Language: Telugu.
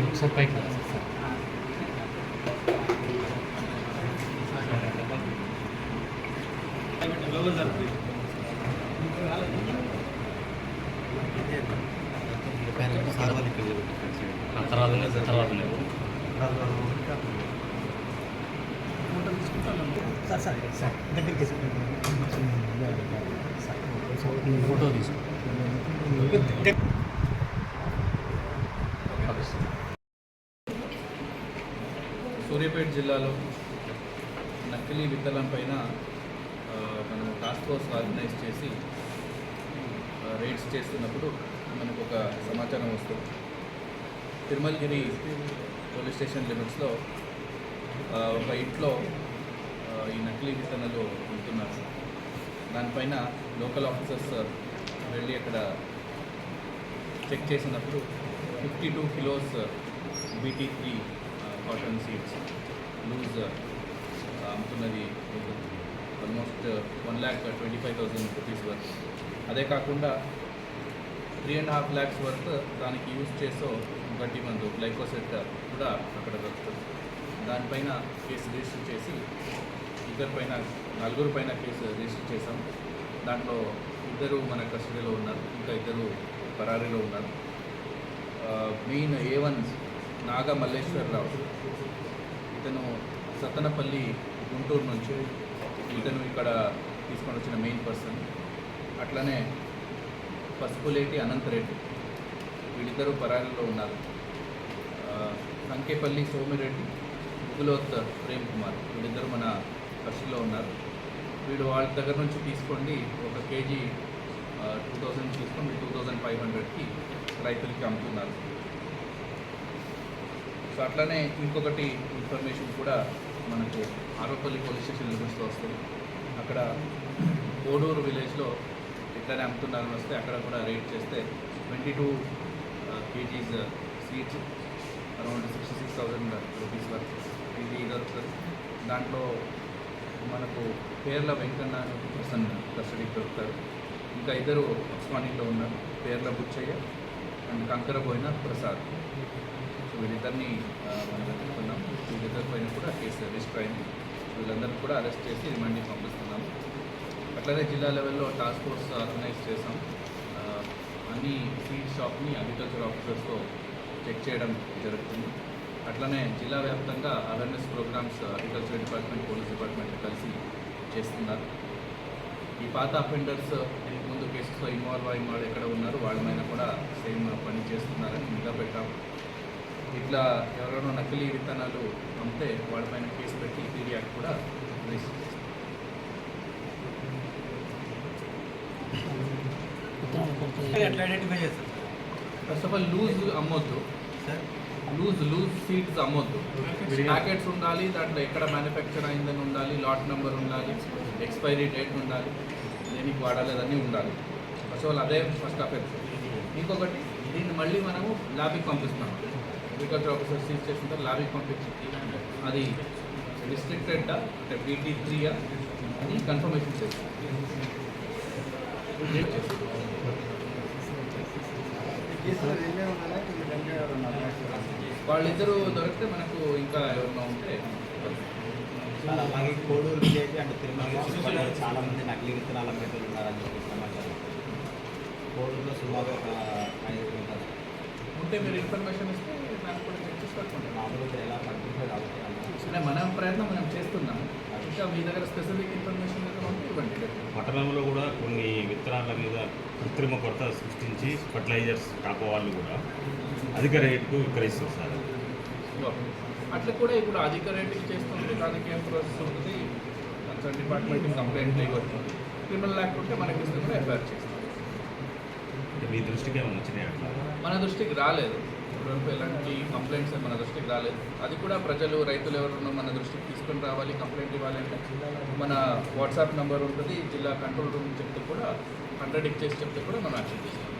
ఒకసారి పైకి తర్వాత లేవు సార్ దగ్గరికి ఫోటో తీసుకో. సూర్యాపేట జిల్లాలో నకిలీ విత్తనం పైన మనం టాస్క్ ఫోర్స్ ఆర్గనైజ్ చేసి రైడ్స్ చేస్తున్నప్పుడు మనకు ఒక సమాచారం వస్తుంది. తిరుమలగిరి పోలీస్ స్టేషన్ లిమిట్స్లో ఒక ఇంట్లో ఈ నకిలీ విత్తనాలు ఉంటున్నారు. దానిపైన లోకల్ ఆఫీసర్స్ వెళ్ళి అక్కడ చెక్ చేసినప్పుడు 52 kilos BT3 cotton seeds loose అమ్ముతున్నది ఆల్మోస్ట్ 1,25,000 రూపీస్ వర్త్. అదే కాకుండా 3.5 lakhs వర్త్ దానికి యూజ్ చేసో గడ్డి మందు గ్లైకోసెట్ కూడా అక్కడ దొరుకుతుంది. దానిపైన కేసు రిజిస్టర్ చేసి నలుగురు పైన కేసు రిజిస్టర్ చేశాం. దాంట్లో 2 మన కస్టడీలో ఉన్నారు, ఇంకా 2 పరారీలో ఉన్నారు. మెయిన్ A1 నాగా మల్లేశ్వరరావు, ఇతను సత్తనపల్లి గుంటూరు నుంచి, ఇతను ఇక్కడ తీసుకొని వచ్చిన మెయిన్ పర్సన్. అట్లనే పసుపులేటి అనంతరెడ్డి, వీళ్ళిద్దరూ పరారీలో ఉన్నారు. సంకేపల్లి సోమిరెడ్డి, ముగులోత్ ప్రేమ్ కుమార్, వీళ్ళిద్దరూ మన కస్టడీలో ఉన్నారు. వీడు వాళ్ళ దగ్గర నుంచి తీసుకోండి 1 kg 2,000 తీసుకొని 2,500కి రైతులకి అమ్ముతున్నారు. సో అట్లనే ఇంకొకటి ఇన్ఫర్మేషన్ కూడా మనకు ఆరోపల్లి పోలీస్ స్టేషన్ లిమిట్స్లో వస్తుంది. అక్కడ కోడూరు విలేజ్లో ఇట్లనే అమ్ముతున్నారని వస్తే అక్కడ కూడా రేట్ చేస్తే 22 kgs సీడ్స్ అరౌండ్ 66,000 రూపీస్ వరకు ఇది దొరుకుతుంది. దాంట్లో మనకు పేర్ల వెంకన్న పర్సన్ కస్టడీకి దొరుకుతారు. ఇంకా 2 ఉస్మానియాలో ఉన్నారు, పేర్ల బుచ్చయ్య అండ్ కంకరబోయిన ప్రసాద్. సో వీళ్ళిద్దరిని మనం వెతుకుతున్నాం. వీళ్ళిద్దరి పైన కూడా కేసు రిజిస్టర్ అయింది. వీళ్ళందరినీ కూడా అరెస్ట్ చేసి రిమాండ్కి పంపిస్తున్నాము. అట్లనే జిల్లా లెవెల్లో టాస్క్ ఫోర్స్ ఆర్గనైజ్ చేసాం. అన్ని సీడ్ షాప్ని అగ్రికల్చర్ ఆఫీసర్స్తో చెక్ చేయడం జరుగుతుంది. అట్లనే జిల్లా వ్యాప్తంగా awareness programmes agriculture department, police department కలిసి చేస్తున్నారు. ఈ పాత అఫెండర్స్ ముందు కేసులో ఇన్వాల్వ్ అయిన వాళ్ళు ఎక్కడ ఉన్నారు వాళ్ళ మీద కూడా సేమ్ పని చేస్తున్నారని నిఘా పెట్టాం. ఇట్లా ఎవరైనా నకిలీ విత్తనాలు అమ్మితే వాళ్ళపైన కేసు పెట్టి PD యాక్ట్ కూడా రిజిస్టర్ చేస్తాం. ఫస్ట్ ఆఫ్ ఆల్ లూజ్ అమ్మొద్దు సార్, లూజ్ సీడ్స్ అమ్మొద్దు. ప్యాకెట్స్ ఉండాలి, దాంట్లో ఎక్కడ మ్యానుఫ్యాక్చర్ అయిందని ఉండాలి, లాట్ నెంబర్ ఉండాలి, ఎక్స్పైరీ డేట్ ఉండాలి, దేనికి వాడాలేదని ఉండాలి. ఫస్ట్ ఆఫ్ ఆల్ అదే ఫస్ట్ అఫెన్స్. ఇంకొకటి దీన్ని మళ్ళీ మనము ల్యాబ్కి పంపిస్తున్నాం. అగ్రికల్చర్ ఆఫీసర్ సీజ్ చేసిన తర్వాత ల్యాబ్కి పంపించి అది రిస్ట్రిక్టెడ్ అంటే BT3 అని కన్ఫర్మేషన్ చేస్తాం. వాళ్ళిద్దరూ దొరికితే మనకు ఇంకా ఎవరైనా ఉంటే అలాగే కోడూరు విలేజ్ అండ్ తిరుమల చాలా మంది నకిలీ విత్తనాలు అమ్మేటోళ్ళు ఉన్నారని చెప్పి సమాచారం. కోడూరులో సుమారు 5 ఉంటారు. ఉంటే మీరు ఇన్ఫర్మేషన్ ఇస్తే దాన్ని కూడా చెక్ చేసి పట్టుకుంటాం. మామూలుగా ఎలా పడుతుందో కాబట్టి మన ప్రయత్నం మనం చేస్తున్నాం. ఇంకా మీ దగ్గర స్పెసిఫిక్ ఇన్ఫర్మేషన్ ఉంటే ఇవ్వండి. పట్టణంలో కూడా కొన్ని విత్తనాల మీద కృత్రిమ కొరత సృష్టించి ఫర్టిలైజర్స్ టాప్ వాళ్ళు కూడా అధిక రేటుకు విక్రయిస్తారు సార్. అట్లా కూడా ఇప్పుడు అధిక రేటుకి చేస్తుంటే దానికి ఏం ప్రాసెస్ ఉంటుంది, కన్సర్న్ డిపార్ట్మెంట్కి కంప్లైంట్ ఇవ్వచ్చు. క్రిమినల్ యాక్ట్ ఉంటే మనకి ఇస్తే కూడా FIR చేస్తాం. మీ దృష్టికి ఏమైనా వచ్చినాయి అట్లా? మన దృష్టికి రాలేదు, ఇప్పటివరకు ఎలాంటి కంప్లైంట్స్ మన దృష్టికి రాలేదు. అది కూడా ప్రజలు, రైతులు ఎవరున్నా మన దృష్టికి తీసుకొని రావాలి, కంప్లైంట్ ఇవ్వాలి అంటే మన వాట్సాప్ నెంబర్ ఉంటుంది, జిల్లా కంట్రోల్ రూమ్ చెప్తే కూడా 100 ఇచ్చేసి చెప్తే కూడా మనం యాక్షన్ చేస్తాం.